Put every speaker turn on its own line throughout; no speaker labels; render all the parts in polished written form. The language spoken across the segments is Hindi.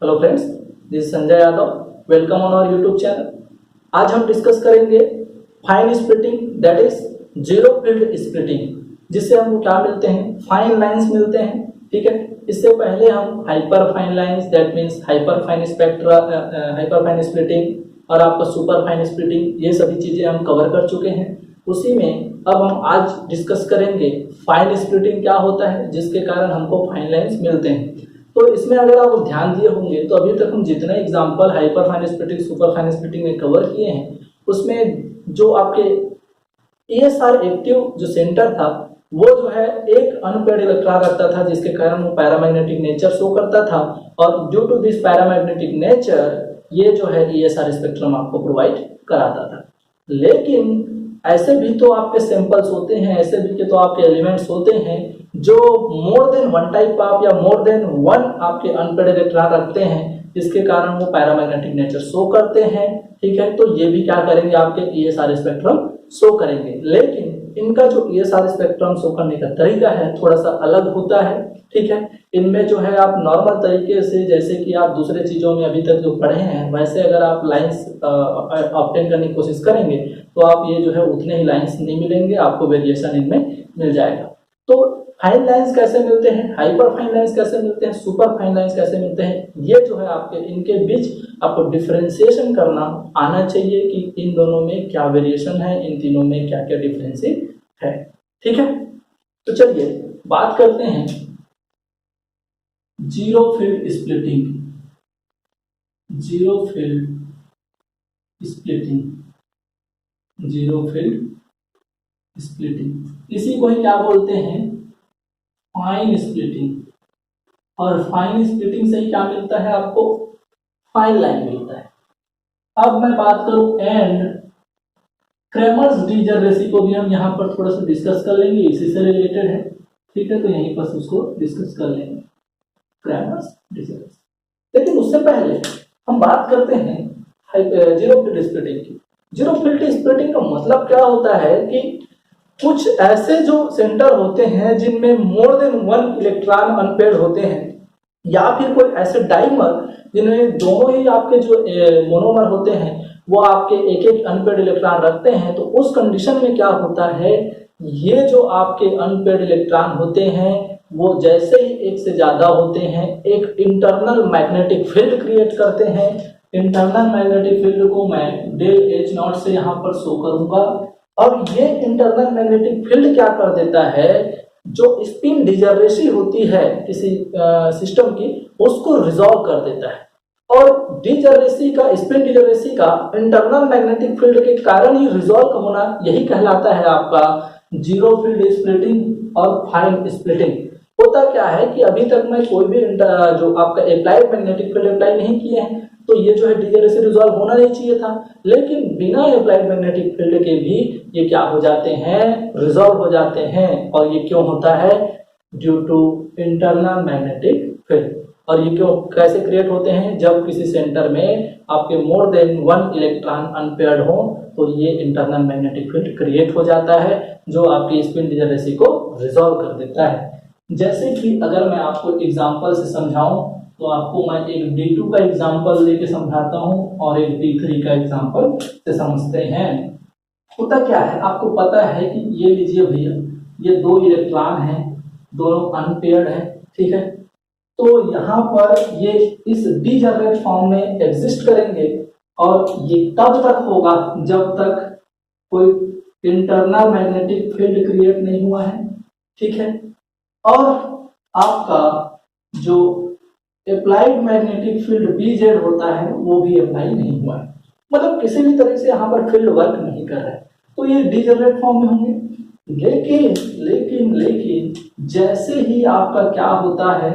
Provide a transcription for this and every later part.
Hello friends, this Sanjay Yadav. Welcome on our YouTube channel. आज हम डिस्कस करेंगे fine splitting, that is zero field splitting, जिससे हमको क्या मिलते हैं, फाइन लाइंस मिलते हैं। ठीक है, इससे पहले हम hyper fine lines, that means hyper fine spectra, hyper fine splitting और आपका सुपर फाइन स्प्लिटिंग, ये सभी चीजें हम कवर कर चुके हैं। उसी में अब हम आज डिस्कस करेंगे फाइन स्प्लिटिंग क्या होता है, जिसके कारण हमको फाइन लाइंस मिलते हैं। तो इसमें अगर आप ध्यान दिए होंगे तो अभी तक हम जितने example hyper fine splitting, super fine splitting में कवर किए हैं, उसमें जो आपके ESR एक्टिव जो सेंटर था वो जो है एक अनपेयर्ड इलेक्ट्रॉन रखता था, जिसके कारण वो पैरामैग्नेटिक नेचर शो करता था। और due to this paramagnetic nature ये जो है ESR स्पेक्ट्रम आपको प्रोवाइड कराता था। लेकिन ऐसे भी तो आपके सैंपल्स होते हैं, ऐसे भी के तो आपके एलिमेंट्स होते हैं जो more than one type of या मोर देन वन आपके अनपेयर्ड इलेक्ट्रॉन रखते हैं, जिसके कारण वो पैरामैग्नेटिक नेचर शो करते हैं। ठीक है, तो ये भी क्या करेंगे, आपके ESR स्पेक्ट्रम शो करेंगे। लेकिन इनका जो ESR स्पेक्ट्रम शो करने का तरीका है थोड़ा सा अलग होता है। ठीक है, इनमें जो है आप नॉर्मल तरीके से, जैसे कि आप दूसरे चीजों में अभी तक जो पढ़े हैं, वैसे अगर आप लाइंस ऑब्टेन करने की कोशिश करेंगे तो आप ये जो है उतने ही लाइंस नहीं मिलेंगे, आपको वेरिएशन इनमें मिल जाएगा। तो फाइन लाइंस कैसे मिलते हैं, हाइपर फाइन लाइंस कैसे मिलते हैं, सुपर फाइन लाइंस कैसे मिलते हैं, ये जो है आपके इनके बीच आपको डिफरेंशिएशन करना आना चाहिए कि इन दोनों में क्या वेरिएशन है, इन तीनों में क्या क्या डिफरेंस है। ठीक है, तो चलिए बात करते हैं zero field splitting. Zero field splitting, zero field splitting, इसी को ही क्या बोलते हैं, फाइन स्प्लिटिंग। और फाइन स्प्लिटिंग से ही क्या मिलता है आपको, फाइन लाइन मिलता है। अब मैं बात करूं एंड क्रेमर्स डिजनरेसी को भी हम यहाँ पर थोड़ा सा डिस्कस कर लेंगे, इसी से रिलेटेड है। ठीक है, तो यहीं पर उसको डिस्कस कर लेंगे, क्रेमर्स डिजनरेसी। लेकिन उससे पहले हम बात करते हैं जीरो फील्ड स्प्लिटिंग की। जीरो फील्ड स्प्लिटिंग का मतलब क्या होता है कि कुछ ऐसे जो सेंटर होते हैं जिनमें more than one electron unpaired होते हैं, या फिर कोई ऐसे डाइमर जिनमें दोनों ही आपके जो मोनोमर होते हैं वो आपके एक एक अनपेयर्ड इलेक्ट्रॉन रखते हैं। तो उस कंडीशन में क्या होता है, ये जो आपके अनपेयर्ड इलेक्ट्रॉन होते हैं वो जैसे ही एक से ज्यादा होते हैं एक इंटरनल मैग्नेटिक फील्ड क्रिएट करते हैं। इंटरनल मैग्नेटिक फील्ड को मैं डेल H नॉट से यहाँ पर शो करूंगा। और ये इंटरनल मैग्नेटिक फील्ड क्या कर देता है, जो स्पिन डिजनरेसी होती है किसी सिस्टम की, उसको रिजॉल्व कर देता है। और डिजनरेसी का, स्पिन डिजनरेसी का इंटरनल मैग्नेटिक फील्ड के कारण ही रिजॉल्व होना, यही कहलाता है आपका जीरो फील्ड स्प्लिटिंग और फाइन स्प्लिटिंग। होता क्या है कि अभी तक मैं कोई भी जो आपका अप्लाइड मैग्नेटिक फील्ड अप्लाई नहीं किए हैं, तो ये जो है डिजनरेसी रिजॉल्व होना नहीं चाहिए था। लेकिन बिना अप्लाइड मैग्नेटिक फील्ड के भी ये क्या हो जाते हैं, रिजॉल्व हो जाते हैं। और ये क्यों होता है, due to internal magnetic field. और ये क्यों, कैसे क्रिएट होते हैं, जब किसी सेंटर में आपके more than one electron unpaired हो तो ये इंटरनल मैग्नेटिक फील्ड क्रिएट हो जाता है, जो आपकी स्पिन डिजनरेसी को रिजॉल्व कर देता है। जैसे कि अगर मैं आपको एग्जांपल से समझाऊं तो आपको मैं एक D2 का एग्जांपल लेके समझाता हूं और एक D3 का एग्जांपल से समझते हैं। होता क्या है, आपको पता है कि ये लीजिए भैया, ये दो इलेक्ट्रॉन हैं, दोनों अनपेयर्ड हैं। ठीक है, तो यहाँ पर ये इस डिजनरेट फॉर्म में एग्जिस्ट करेंगे और ये तब तक होगा जब तक कोई इंटरनल मैग्नेटिक फील्ड क्रिएट नहीं हुआ है। ठीक है, और आपका जो अप्लाइड मैग्नेटिक फील्ड BZ होता है वो भी अप्लाई नहीं हुआ है, मतलब किसी भी तरह से यहाँ पर फील्ड वर्क नहीं कर रहा है, तो ये डिजनरेट फॉर्म में होंगे। लेकिन लेकिन लेकिन जैसे ही आपका क्या होता है,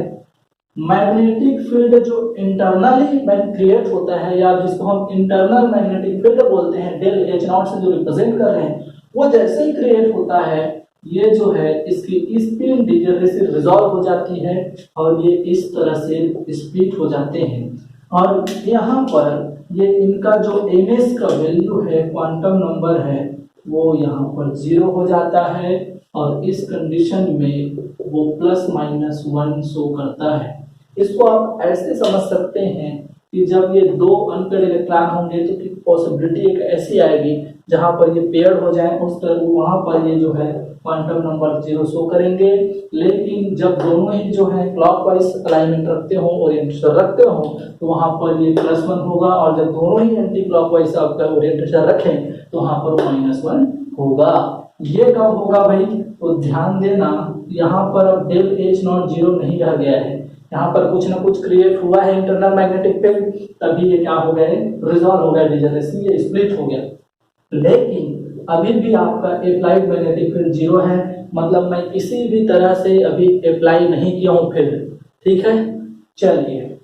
मैग्नेटिक फील्ड जो इंटरनली क्रिएट होता है, या जिसको हम इंटरनल मैग्नेटिक फील्ड बोलते हैं, डेल H नॉट से जो रिप्रेजेंट कर रहे हैं, वो जैसे ही क्रिएट होता है, ये जो है इसकी स्पिन डिजनरेसी रिजॉल्व हो जाती है और ये इस तरह से स्प्लिट हो जाते हैं। और यहाँ पर ये इनका जो ms का वैल्यू है, क्वांटम नंबर है, वो यहाँ पर 0 हो जाता है और इस कंडीशन में वो +-1 शो करता है। इसको आप ऐसे समझ सकते हैं कि जब ये दो अनपेड इलेक्ट्रॉन होंगे तो की पॉसिबिलिटी एक ऐसी आएगी जहां पर ये पेयर हो जाए, उस तरह वहां पर ये जो है क्वांटम नंबर 0 शो करेंगे। लेकिन जब दोनों ही जो है क्लॉकवाइज अलाइनमेंट रखते हो, ओरिएंटेशन रखते हो, तो वहां पर ये +1 होगा, और जब दोनों ही एंटी क्लॉकवाइज आपका ओरिएंटेशन रखें तो वहां पर -1 होगा। ये कब होगा भाई? तो ध्यान देना, यहाँ पर अब डेल H नॉट 0 नहीं रह गया है, यहाँ पर कुछ ना कुछ क्रिएट हुआ है इंटरनल मैग्नेटिक फील्ड, तभी ये क्या हो गया है, रिजॉल्व हो गया, डिजनरेसी, ये स्प्लिट हो गया। लेकिन अभी भी आपका अप्लाइड मैग्नेटिक फील्ड 0 है, मतलब मैं किसी भी तरह से अभी अप्लाई नहीं किया हूँ फील्ड, ठीक है। चलिए,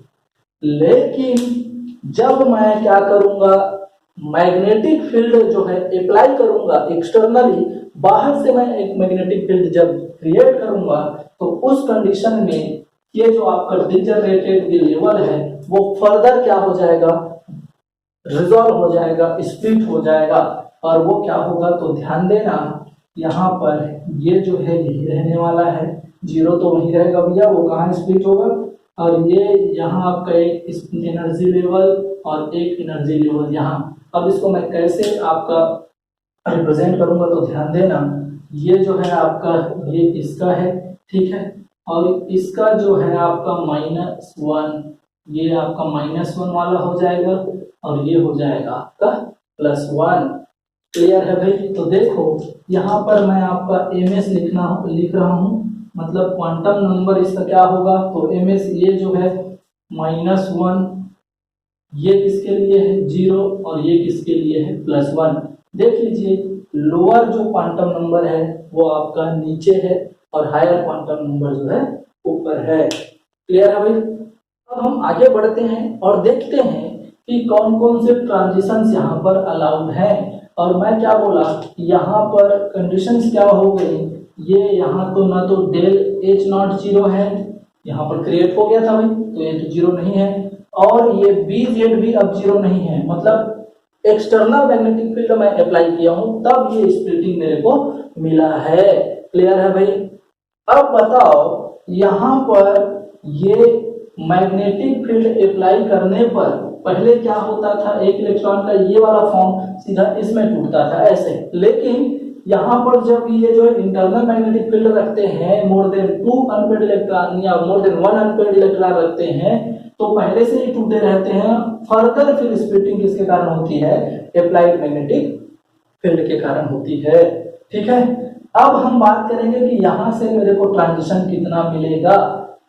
लेकिन जब मैं क्या करूंगा, मैग्नेटिक फील्ड जो है अप्लाई करूंगा एक्सटर्नली, बाहर से मैं एक मैग्नेटिक फील्ड जब क्रिएट करूंगा, तो उस कंडीशन में ये जो आपका डिजनरेटेड लेवल है वो फर्दर क्या हो जाएगा, रिजॉल्व हो जाएगा, स्प्लिट हो जाएगा। और वो क्या होगा, तो ध्यान देना, यहाँ पर ये जो है यही रहने वाला है, 0 तो वही रहेगा भैया, वो कहाँ स्प्लिट होगा, और ये यहाँ आपका एक एनर्जी लेवल और एक एनर्जी लेवल यहाँ। अब इसको मैं कैसे आपका रिप्रेजेंट करूंगा, तो ध्यान देना, ये जो है आपका ये इसका है, ठीक है, और इसका जो है आपका -1, ये आपका -1 वाला हो जाएगा, और ये हो जाएगा आपका +1। क्लियर है भाई? तो देखो यहाँ पर मैं आपका ms लिख रहा हूँ, मतलब क्वांटम नंबर इसका क्या होगा, तो ms ये जो है -1, ये किसके लिए है 0, और ये किसके लिए है +1। देख लीजिए, लोअर जो क्वांटम नंबर है वो आपका नीचे है, और हायर क्वांटम नंबर जो है ऊपर है। क्लियर है भाई? अब हम आगे बढ़ते हैं और देखते हैं कि कौन कौन से ट्रांजिशंस यहाँ पर अलाउड हैं। और मैं क्या बोला, यहाँ पर कंडीशंस क्या हो गई, ये यहाँ तो ना तो डेल H नॉट 0 है, यहाँ पर क्रिएट हो गया था भाई, तो ये तो 0 नहीं है, और ये BZ भी अब 0 नहीं है, मतलब एक्सटर्नल मैग्नेटिक फील्ड मैं अप्लाई किया हूँ तब ये स्प्लिटिंग मेरे को मिला है। क्लियर है भाई? अब बताओ, यहाँ पर ये मैग्नेटिक फील्ड अप्लाई करने पर पहले क्या होता था, एक इलेक्ट्रॉन का ये वाला फॉर्म सीधा इसमें टूटता था ऐसे, लेकिन यहाँ पर जब ये जो इंटरनल मैग्नेटिक फील्ड रखते हैं, मोर देन 2 अनपेड इलेक्ट्रॉन या मोर देन 1 अनपेड इलेक्ट्रॉन रखते हैं, तो पहले से ही टूटे रहते हैं। फर्दर फिर स्प्लिटिंग किसके कारण होती है, अप्लाइड मैग्नेटिक फील्ड के कारण होती है। ठीक है, अब हम बात करेंगे कि यहाँ से मेरे को ट्रांजिशन कितना मिलेगा,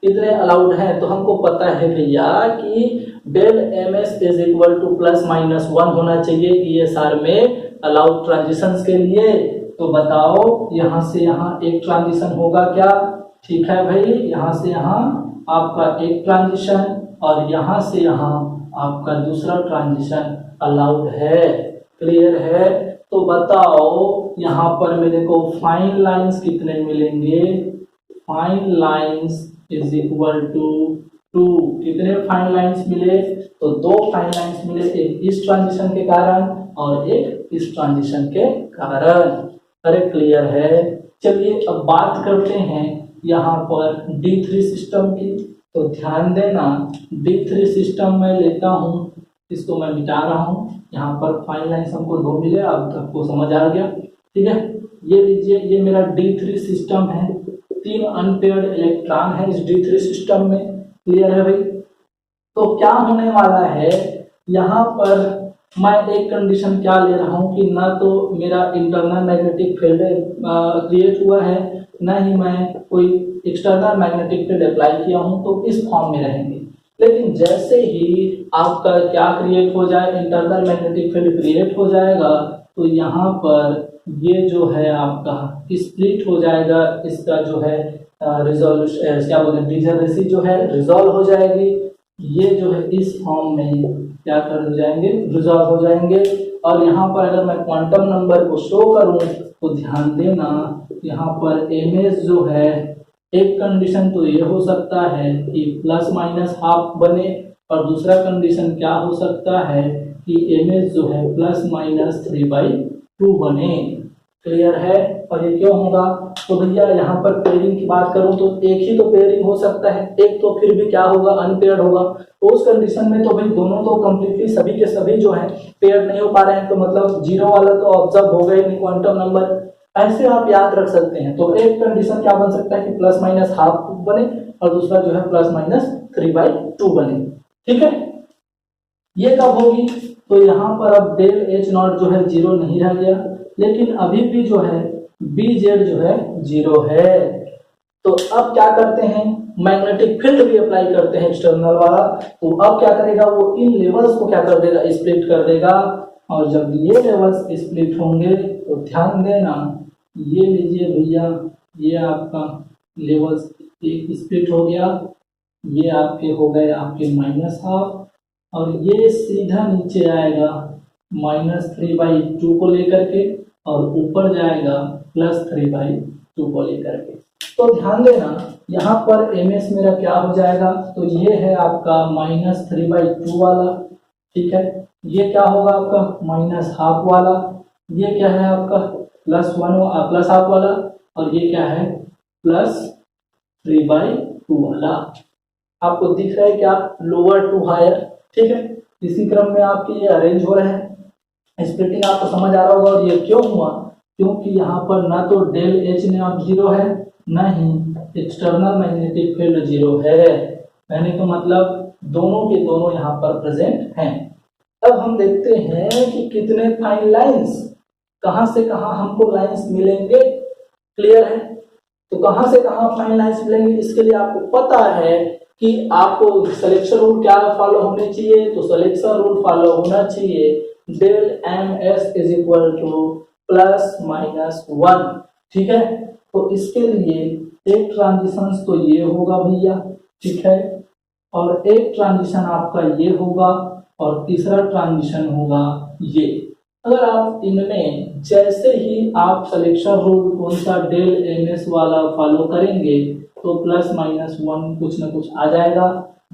कितने अलाउड है। तो हमको पता है भैया कि del ms is equal to ±1 होना चाहिए ESR में अलाउड ट्रांजिशंस के लिए। तो बताओ, यहाँ से यहाँ एक ट्रांजिशन होगा क्या? ठीक है भाई, यहाँ से यहाँ आपका एक ट्रांजिशन और यहाँ से यहाँ आपका दूसरा ट्रांजिशन अलाउड है। क्लियर है? तो बताओ यहाँ पर मेरे को फाइन लाइंस कितने मिलेंगे? Fine lines is equal to 2। कितने फाइन लाइंस मिले? तो 2 फाइन लाइंस मिले, एक इस ट्रांजिशन के कारण और एक इस ट्रांजिशन के कारण। अरे क्लियर है? चलिए अब बात करते हैं यहाँ पर D3 सिस्टम की। तो ध्यान देना, D3 सिस्टम में लेता हूँ, इसको मैं मिटा रहा हूँ। यहाँ पर फाइन लाइंस हमको 2 मिले, अब आपको समझ आ गया। ठीक है, ये लीजिए, ये मेरा D3 सिस्टम है, 3 अनपेयर्ड इलेक्ट्रॉन है इस D3 सिस्टम में। क्लियर है भाई? तो क्या होने वाला है, यहाँ पर मैं एक कंडीशन क्या ले रहा हूँ कि ना तो मेरा इंटरनल मैग्नेटिक फील्ड क्रिएट हुआ है, ना ही मैं कोई एक्सटर्नल मैग्नेटिक फील्ड अप्लाई किया हूँ, तो इस फॉर्म में रहेंगे। लेकिन जैसे ही आपका क्या क्रिएट हो जाए, इंटरनल मैग्नेटिक फील्ड क्रिएट हो जाएगा, तो यहाँ पर ये जो है आपका स्प्लिट हो जाएगा, इसका जो है रिजोल्यूशन क्या बोलते हैं, डिजनरेसी जो है रिजॉल्व हो जाएगी। ये जो है इस फॉर्म में क्या कर जाएंगे, रिजॉल्व हो जाएंगे। और यहाँ पर अगर मैं क्वांटम नंबर को शो करूँ तो ध्यान देना, यहाँ पर ms जो है, एक कंडीशन तो ये हो सकता है कि ±½ बने, और दूसरा कंडीशन क्या हो सकता है कि ms जो है ±3/2 बने। क्लियर है। और ये क्यों होगा, तो भैया यहाँ पर पेयरिंग की बात करूं तो एक ही तो पेयरिंग हो सकता है, एक तो फिर भी क्या होगा, अनपेयर्ड होगा। तो उस कंडीशन में तो भाई दोनों तो कंप्लीटली सभी के सभी जो है पेयर्ड नहीं हो पा रहे हैं, तो मतलब जीरो वाला तो ऑब्जर्व हो गए नहीं क्वांटम नंबर। ऐसे आप याद रख सकते हैं। तो एक कंडीशन क्या बन सकता है कि प्लस माइनस हाफ बने, और दूसरा जो है प्लस माइनस 3/2 बने। ठीक है, ये कब होगी, तो यहाँ पर अब डेल एच नॉट जो है जीरो नहीं रह गया, लेकिन अभी भी जो है बी जेड जो है जीरो है। तो अब क्या करते हैं, मैग्नेटिक फील्ड भी अप्लाई करते हैं एक्सटर्नल वाला। तो अब क्या करेगा, वो इन लेवल्स को क्या कर देगा, स्प्लिट कर देगा। और जब ये लेवल्स स्प्लिट होंगे तो ध्यान देना, ये लीजिए भैया, ये आपका लेवल्स एक स्प्लिट हो गया, ये आपके हो गए आपके माइनस हाफ, और ये सीधा नीचे आएगा -3/2 को लेकर के, और ऊपर जाएगा +3/2 को लेकर के। तो ध्यान देना यहाँ पर ms मेरा क्या हो जाएगा, तो ये है आपका -3/2 वाला। ठीक है, ये क्या होगा आपका -हाफ वाला, ये क्या है आपका +1 +हाफ वाला, और ये क्या है +3/2 वाला। आपको दिख रहा है क्या, लोअर टू हायर। ठीक है, इसी क्रम में आपके ये अरेंज हो रहे हैं। स्प्लिटिंग आपको समझ आ रहा होगा। और ये क्यों हुआ, क्योंकि यहाँ पर ना तो डेल एच ने आप जीरो है, ना ही एक्सटर्नल मैग्नेटिक फील्ड जीरो है। कहने का मतलब दोनों के दोनों यहाँ पर प्रेजेंट हैं। अब हम देखते हैं कि कितने फाइन लाइंस, कहाँ से कहाँ हमको लाइंस मिलेंगे। क्लियर है, तो कहाँ से कहाँ फाइन लाइंस मिलेंगे, इसके लिए आपको पता है कि आपको सिलेक्शन रूल क्या फॉलो होने चाहिए। तो सिलेक्शन रूल फॉलो होना चाहिए, del m s is equal to ±1। ठीक है, तो इसके लिए एक ट्रांजिशन तो ये होगा भैया। ठीक है, और एक ट्रांजिशन आपका ये होगा, और तीसरा ट्रांजिशन होगा ये। अगर आप इनमें जैसे ही आप सिलेक्शन रूल कौन सा डेल एम एस वाला फॉलो करेंगे तो ±1 कुछ ना कुछ आ जाएगा।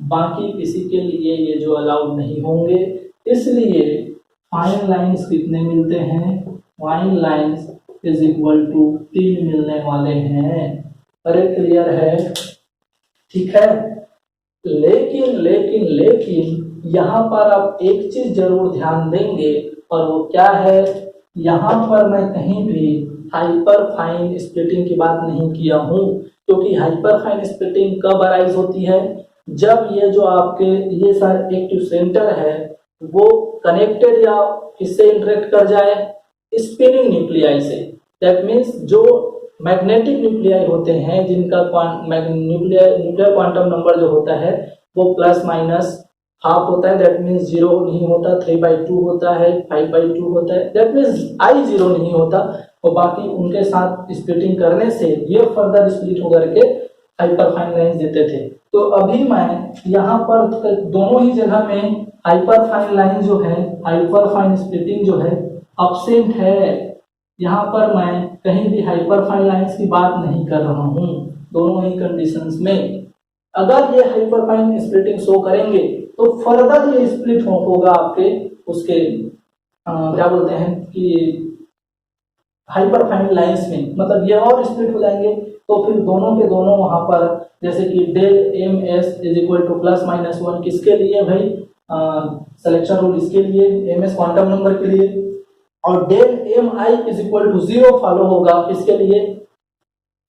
बाकी किसी के लिए ये जो अलाउड नहीं होंगे। इसलिए फाइन लाइंस कितने मिलते हैं, fine lines is equal to 3 मिलने वाले हैं। अरे क्लियर है। ठीक है, लेकिन लेकिन लेकिन यहाँ पर आप एक चीज जरूर ध्यान देंगे, और वो क्या है, यहाँ पर मैं कहीं भी हाइपर फाइन स्प्लिटिंग की बात नहीं किया हूँ। क्योंकि हाइपर फाइन स्प्लिटिंग कब अराइज होती है, जब ये जो आपके ये सारे एक्टिव सेंटर है वो कनेक्टेड या किससे इंटरेक्ट कर जाए, स्पिनिंग न्यूक्लियाई से। दैट मीन्स जो मैग्नेटिक न्यूक्लियाई होते हैं, जिनका न्यूक्लियर क्वांटम नंबर जो होता है वो प्लस माइनस हाफ होता है, दैट मीन्स जीरो नहीं होता, 3/2 होता है, 5/2 होता है, दैट मीन्स आई जीरो नहीं होता। और बाकी उनके साथ स्प्लिटिंग करने से ये फर्दर स्प्लिट होकर के हाइपर फाइन लाइंस देते थे। तो अभी मैं यहाँ पर दोनों ही जगह में हाइपर फाइन लाइन जो है, हाइपर फाइन स्प्लिटिंग जो है अब्सेंट है। यहाँ पर मैं कहीं भी हाइपर फाइन लाइंस की बात नहीं कर रहा हूँ। दोनों ही कंडीशंस में अगर ये हाइपर फाइन स्प्लिटिंग शो करेंगे तो फर्दर ये स्प्लिट होगा आपके उसके क्या बोलते हैं कि हाइपर फाइन लाइंस में, मतलब ये और स्प्लिट हो जाएंगे। तो फिर दोनों के दोनों वहां पर जैसे कि del m s is equal to +-1 किसके लिए भाई, सिलेक्शन रूल इसके लिए, एम एस क्वांटम नंबर के लिए, और del m i is equal to 0 follow होगा इसके लिए,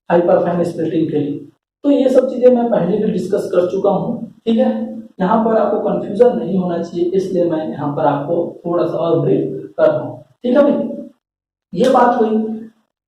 हाइपर फाइन स्प्लिटिंग के लिए। तो ये सब चीजें मैं पहले भी डिस्कस कर चुका हूँ। ठीक है, यहाँ पर आपको कंफ्यूजन नहीं होना चाहिए, इसलिए मैं यहाँ पर आपको थोड़ा सा और ब्रीफ कर रहा हूँ। ठीक है भाई, ये बात हुई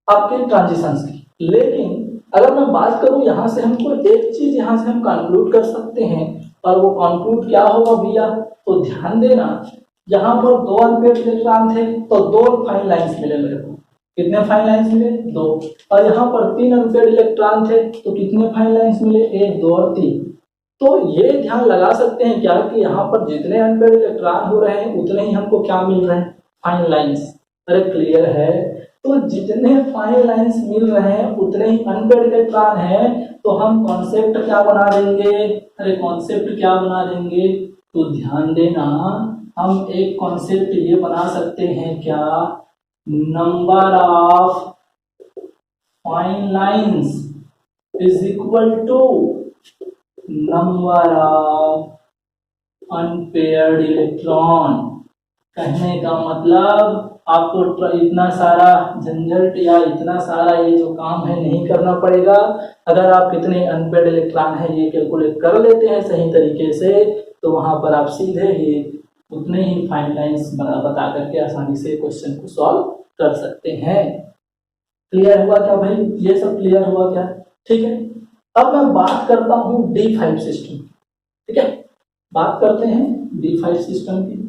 आपके ट्रांजिशंस की। लेकिन अगर मैं बात करूं यहाँ से, हमको एक चीज यहाँ से हम कंक्लूड कर सकते हैं, और वो कंक्लूड क्या होगा भैया, तो ध्यान देना, यहाँ पर 2 अनपेयर्ड इलेक्ट्रॉन थे तो 2 फाइन लाइंस मिले मेरे को। कितने फाइन लाइंस मिले, 2। और यहाँ पर 3 अनपेयर्ड इलेक्ट्रॉन थे तो कितने फाइन लाइंस मिले, 1, 2 और 3। तो ये ध्यान लगा सकते हैं क्या कि यहाँ पर जितने अनपेयर्ड इलेक्ट्रॉन हो रहे हैं उतने ही हमको क्या मिल रहे हैं, फाइन लाइंस। अरे क्लियर है, तो जितने फाइन लाइंस मिल रहे हैं उतने ही अनपेयर्ड इलेक्ट्रॉन है। तो हम कॉन्सेप्ट क्या बना देंगे, अरे कॉन्सेप्ट क्या बना देंगे, तो ध्यान देना, हम एक कॉन्सेप्ट ये बना सकते हैं क्या number of fine lines is equal to number of unpaired electron. कहने का मतलब आपको इतना सारा झंझट या इतना सारा ये जो काम है नहीं करना पड़ेगा। अगर आप कितने अनपेयर्ड इलेक्ट्रॉन है ये कैलकुलेट कर लेते हैं सही तरीके से, तो वहां पर आप सीधे ही उतने ही फाइन लाइंस बता करके आसानी से क्वेश्चन को सॉल्व कर सकते हैं। क्लियर हुआ क्या भाई? ये सब क्लियर हुआ क्या? ठीक है, अब मैं बात करता हूँ D5 सिस्टम। ठीक है, बात करते हैं D5 सिस्टम की।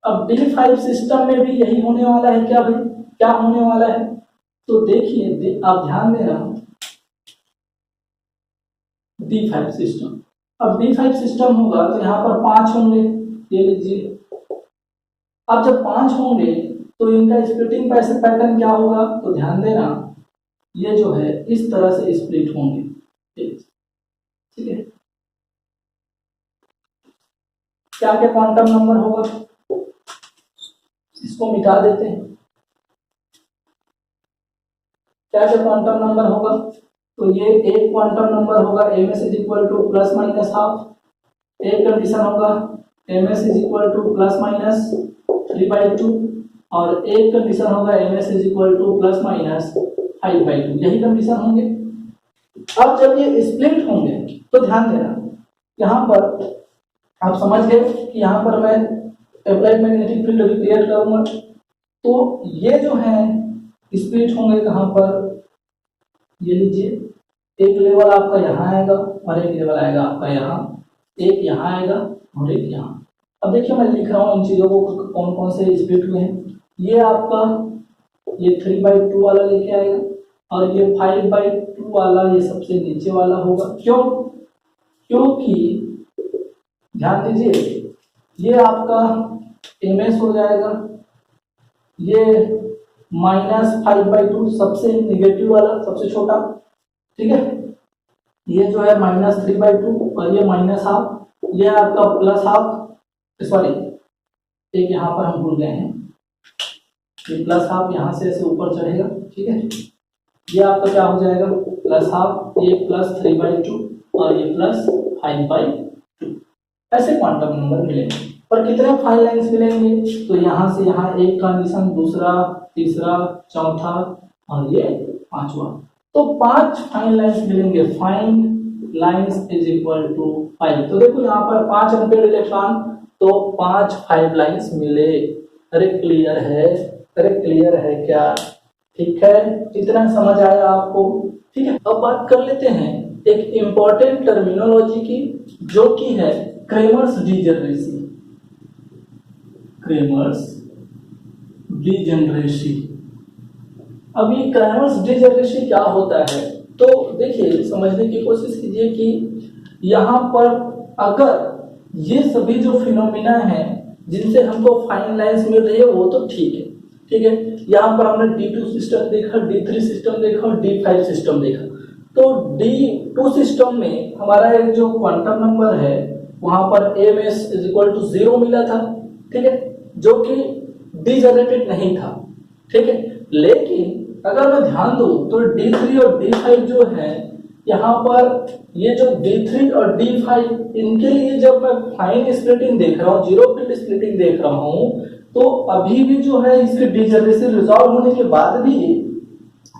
अब D5 सिस्टम में भी यही होने वाला है क्या भाई? क्या होने वाला है? तो देखिए, आप ध्यान देना, D5 सिस्टम। अब D5 सिस्टम होगा तो यहाँ पर 5 होंगे, ये लीजिए। अब जब 5 होंगे तो इनका स्प्लिटिंग पैटर्न क्या होगा? तो ध्यान देना, ये जो है इस तरह से स्प्लिट होंगे। ठीक है, क्या क्या क्वांटम नंबर होगा? इसको मिटा देते हैं। क्या क्या क्वांटम नंबर होगा? तो ये एक क्वांटम नंबर होगा ms is equal two plus minus half. एक कंडीशन होगा ms is equal two plus minus 3/2 और एक कंडीशन होगा ms is equal two plus minus 5/2। यही कंडीशन होंगे। अब जब ये स्प्लिट होंगे तो ध्यान देना, यहाँ पर आप समझ गए कि यहाँ पर मैं अप्लाइड मैग्नेटिक फील्ड भी क्रिएट करूंगा। तो ये जो है स्प्लिट होंगे कहाँ पर? ये लीजिए, एक लेवल आपका यहाँ आएगा और एक लेवल आएगा आपका यहाँ, एक यहाँ आएगा और एक यहाँ। अब देखिए मैं लिख रहा हूँ इन चीजों को, कौन कौन से स्प्लिट हुए हैं। ये आपका ये 3/2 वाला लेके आएगा और ये 5/2 वाला ये सबसे नीचे वाला होगा। क्यों? क्योंकि ध्यान दीजिए, ये आपका ms हो जाएगा, ये -5/2 सबसे नेगेटिव वाला, सबसे छोटा। ठीक है, ये जो है -3/2 और ये -हाफ, ये आपका +हाफ, सॉरी एक यहाँ पर हम भूल गए हैं, ये +हाफ यहाँ से ऐसे ऊपर चढ़ेगा। ठीक है, ये आपका क्या हो जाएगा? +हाफ, ये +3/2 और ये +5/2। ऐसे क्वांटम नंबर मिलेंगे। पर कितने फाइन लाइंस मिलेंगे? तो यहाँ से यहाँ एक कंडीशन, दूसरा, तीसरा, चौथा और ये पांचवा। तो 5 फाइन लाइंस मिलेंगे। Fine lines is equal to 5। तो देखो यहाँ पर 5 अनपेयर्ड इलेक्ट्रॉन, तो 5 5 लाइंस मिले। अरे क्लियर है? अरे क्लियर है क्या? ठीक है, इतना समझ आया आपको? ठीक है, अब बात कर लेते हैं एक इंपॉर्टेंट टर्मिनोलॉजी की, जो कि है क्रेमर्स डिजनरेसी। Cramer's degeneracy. अब ये क्रेमर्स डिजनरेसी क्या होता है? तो देखिए, समझने की कोशिश कीजिए कि यहाँ पर अगर ये सभी जो फिनोमिना हैं जिनसे हमको फाइन लाइंस मिल रही है वो तो ठीक है। ठीक है, यहाँ पर हमने D2 सिस्टम देखा, D3 सिस्टम देखा और D5 सिस्टम देखा। तो D2 सिस्टम में हमारा एक जो क्वांटम नंबर है वहां पर ms इज इक्वल टू 0 मिला था। ठीक है, जो कि डिजनरेटेड नहीं था। ठीक है, लेकिन अगर मैं ध्यान दूं तो D3 और D5 जो है, यहाँ पर ये जो D3 और D5 इनके लिए जब मैं फाइन स्प्लिटिंग देख रहा हूँ, जीरो फील्ड स्प्लिटिंग देख रहा हूँ, तो अभी भी जो है इसके डिजनरेसी रिजॉल्व होने के बाद भी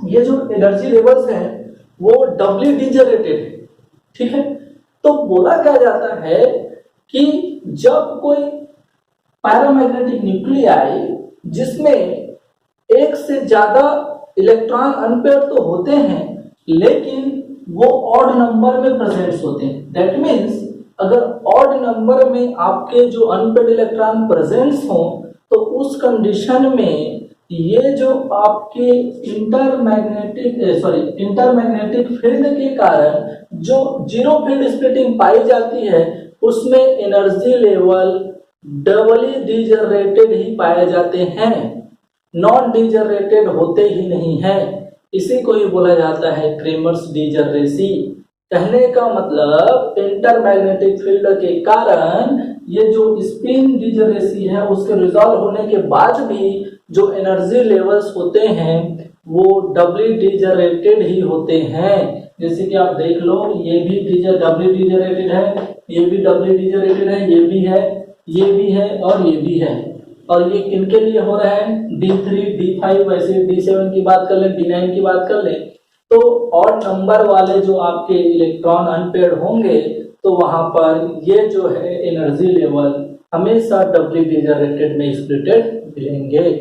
ये जो एनर्जी लेवल्स हैं वो डबली डिजनरेटेड है। ठीक है, तो बोला क्या जाता है कि जब कोई पैरामैग्नेटिक न्यूक्लियाई जिसमें एक से ज्यादा इलेक्ट्रॉन अनपेयर तो होते हैं लेकिन वो ऑड नंबर में प्रेजेंट होते हैं, दैट मीन्स अगर ऑड नंबर में आपके जो अनपेयर्ड इलेक्ट्रॉन प्रेजेंट्स हो तो उस कंडीशन में ये जो आपके इंटरमैग्नेटिक फील्ड के कारण जो जीरो फील्ड स्प्लिटिंग पाई जाती है उसमें एनर्जी लेवल डबली डिजनरेटेड ही पाए जाते हैं, नॉन डिजनरेटेड होते ही नहीं है। इसी को ही बोला जाता है क्रेमर्स डिजनरेसी। कहने का मतलब इंटरमैग्नेटिक फील्ड के कारण ये जो स्पिन डिजनरेसी है उसके रिजॉल्व होने के बाद भी जो एनर्जी लेवल्स होते हैं वो डबली डिजनरेटेड ही होते हैं। जैसे कि आप देख लो, ये भी डबली डिजनरेटेड है, ये भी डबली डिजनरेटेड है, ये भी है, ये भी है और ये भी है। और ये किनके लिए हो रहा है? D3, D5, वैसे D7 की बात कर लें, D9 की बात कर लें, तो ऑड नंबर वाले जो आपके इलेक्ट्रॉन अनपेयर्ड होंगे तो वहां पर ये जो है एनर्जी लेवल हमेशा डबली डिजनरेटेड में स्प्लिटेड मिलेंगे।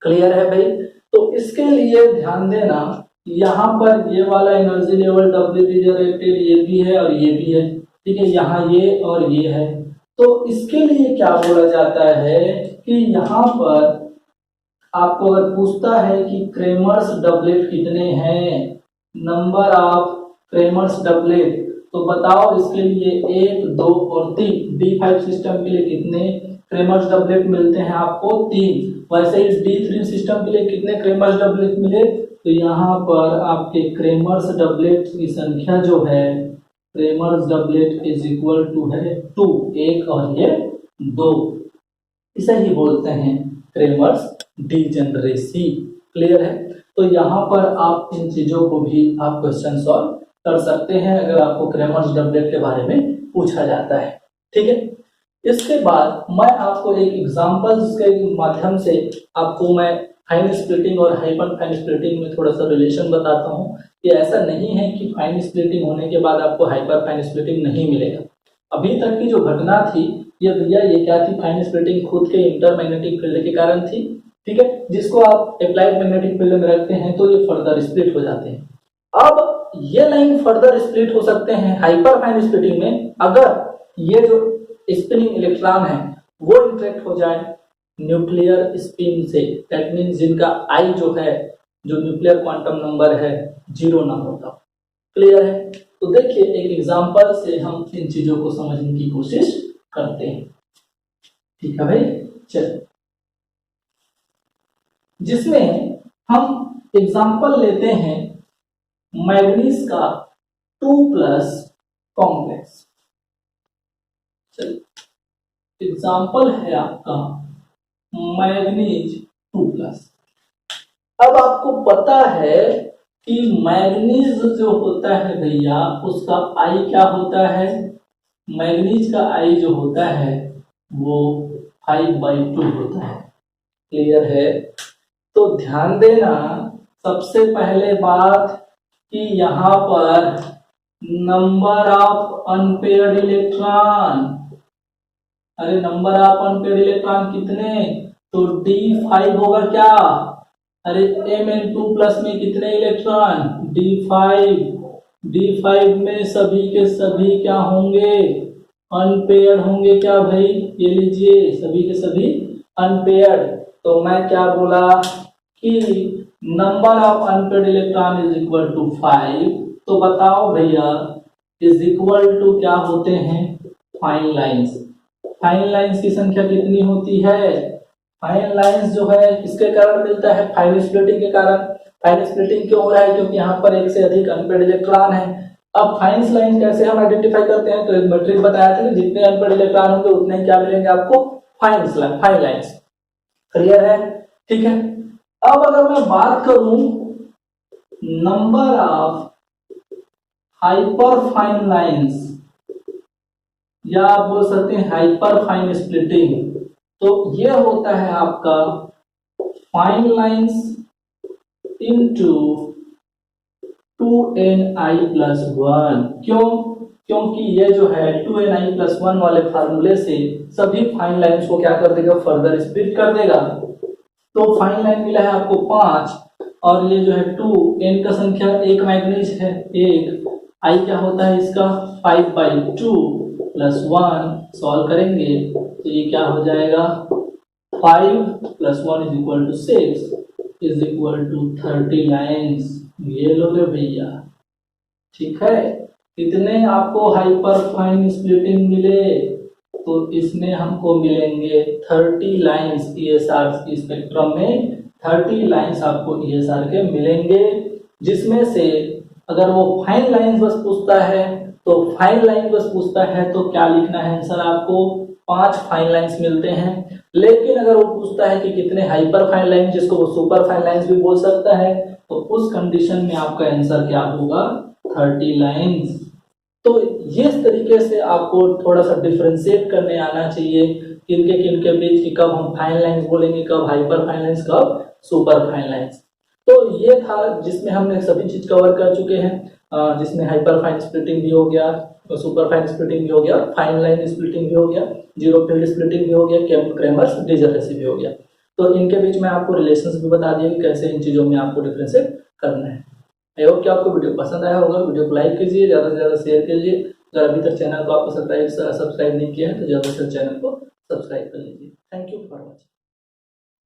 क्लियर है भाई? तो इसके लिए ध्यान देना, यहाँ पर ये वाला एनर्जी लेवल डबली डिजनरेटेड ये भी है और ये भी है, ठीक है, यहाँ ये और ये है। तो इसके लिए क्या बोला जाता है कि यहाँ पर आपको अगर पूछता है कि क्रेमर्स डबलेट कितने हैं, नंबर ऑफ क्रेमर्स डबलेट, तो बताओ इसके लिए 1, 2 और 3। D5 सिस्टम के लिए कितने क्रेमर्स डबलेट मिलते हैं आपको? 3। वैसे ही D3 सिस्टम के लिए कितने क्रेमर्स डबलेट मिले? तो यहाँ पर आपके क्रेमर्स डबलेट की संख्या जो है, Kramers doublet is equal to है 2, 1 और ये 2। इसे ही बोलते हैं क्रेमर्स डिजनरेसी। क्लियर है? तो यहाँ पर आप इन चीजों को भी आप क्वेश्चन सॉल्व कर सकते हैं अगर आपको क्रेमर्स डबलेट के बारे में पूछा जाता है। ठीक है, इसके बाद मैं आपको एक एग्जांपल्स के माध्यम से आपको मैं फाइन स्प्लिटिंग और हाइपर फाइन स्प्लिटिंग में थोड़ा सा रिलेशन बताता हूँ कि ऐसा नहीं है कि फाइन स्प्लिटिंग होने के बाद आपको हाइपर फाइन स्प्लिटिंग नहीं मिलेगा। अभी तक की जो घटना थी ये भैया, ये क्या थी? फाइन स्प्लिटिंग खुद के इंटरमैग्नेटिक फील्ड के कारण थी। ठीक है, जिसको आप अप्लाइड मैग्नेटिक फील्ड में रखते हैं तो ये फर्दर स्प्लिट हो जाते हैं। अब ये लाइन फर्दर स्प्लिट हो सकते हैं हाइपर फाइन स्प्लिटिंग में अगर ये जो स्पिनिंग इलेक्ट्रॉन है वो इंटरेक्ट हो जाए न्यूक्लियर स्पिन से। दैट मीन्स जिनका आई जो है, जो न्यूक्लियर क्वांटम नंबर है, 0 ना होता। क्लियर है? तो देखिए एक एग्जांपल से हम इन चीजों को समझने की कोशिश करते हैं। ठीक है भाई, चलिए, जिसमें हम एग्जांपल लेते हैं मैग्नीज का 2+ कॉम्प्लेक्स। चलिए, एग्जांपल है आपका मैग्नीज 2+। अब आपको पता है कि मैग्नीज जो होता है भैया उसका आई क्या होता है? मैग्नीज का आई जो होता है वो 5/2 होता है। क्लियर है? तो ध्यान देना, सबसे पहले बात कि यहाँ पर नंबर ऑफ अनपेयर्ड इलेक्ट्रॉन, अरे नंबर ऑफ अनपेयर्ड इलेक्ट्रॉन कितने? तो D5 होगा क्या? अरे Mn2+ में कितने इलेक्ट्रॉन? D5। D5 में सभी के सभी क्या होंगे? अनपेयर्ड होंगे क्या भाई? ये लीजिए, सभी के सभी अनपेयर्ड। तो मैं क्या बोला कि number of unpaired electron is equal to 5। तो बताओ भैया इज इक्वल टू क्या होते हैं? Fine lines. फाइन लाइंस की संख्या कितनी होती है? फाइन लाइंस जो है इसके कारण मिलता है, फाइन स्प्लिटिंग के कारण। फाइन स्प्लिटिंग क्यों हो रहा है? क्योंकि यहाँ पर एक से अधिक अनपेयर्ड इलेक्ट्रॉन है। अब फाइन लाइन कैसे हम आइडेंटिफाई करते हैं? तो एक मैट्रिक्स बताया था कि जितने अनपेयर्ड इलेक्ट्रॉन होंगे उतने ही क्या मिलेंगे आपको? Fine lines. क्लियर है? ठीक है। अब अगर मैं बात करूं number of hyper fine lines या आप बोल सकते हैं हाइपर फाइन स्प्लिटिंग, तो ये होता है आपका फाइन लाइंस इनटू 2ni+1। क्यों? क्योंकि ये जो है 2ni+1 वाले फार्मूले से सभी फाइन लाइंस को क्या कर देगा? फर्दर स्प्लिट कर देगा। तो फाइन लाइन मिला है आपको 5 और ये जो है 2, n का संख्या एक मैग्नीज है 1, आई क्या होता है इसका? 5/2 + 1 सॉल्व करेंगे तो ये क्या हो जाएगा? 5 + 1 = 6 = 30 लाइन्स। ये लो रे भैया। ठीक है, कितने आपको हाइपर फाइन स्प्लिटिंग मिले? तो इसमें हमको मिलेंगे 30 लाइंस। ESR की स्पेक्ट्रम में 30 लाइंस आपको ESR के मिलेंगे, जिसमें से अगर वो फाइन लाइंस बस पूछता है तो फाइन लाइन बस पूछता है तो क्या लिखना है आंसर आपको? 5 फाइन लाइंस मिलते हैं। लेकिन अगर वो पूछता है कि कितने हाइपर फाइन लाइन, जिसको वो सुपर फाइन लाइंस भी बोल सकता है, तो उस कंडीशन में आपका आंसर क्या होगा, 30 लाइंस। तो इस तरीके से आपको थोड़ा सा डिफरेंशिएट करने आना चाहिए किनके बीच की कब हम फाइन लाइंस बोलेंगे, कब हाइपर फाइन लाइंस, कब सुपर फाइन लाइंस। तो ये था जिसमें हमने सभी चीज कवर कर चुके हैं, जिसमें हाइपर फाइन स्प्लिटिंग भी हो गया, सुपर फाइन स्प्लिटिंग भी हो गया, फाइन लाइन स्प्लिटिंग भी हो गया, जीरो फील्ड स्प्लिटिंग भी हो गया, क्रेमर्स डिजर्सी भी हो गया। तो इनके बीच में आपको रिलेशंस भी बता दिए कि कैसे इन चीजों में आपको डिफरेंशिएट करना है। आई होप कि आपको वीडियो पसंद आया होगा। वीडियो को लाइक कीजिए, ज़्यादा से ज़्यादा शेयर कीजिए। अगर अभी तक चैनल को आपको सब्सक्राइब नहीं किया है तो ज़्यादा से चैनल को सब्सक्राइब कर लीजिए। Thank you for watching.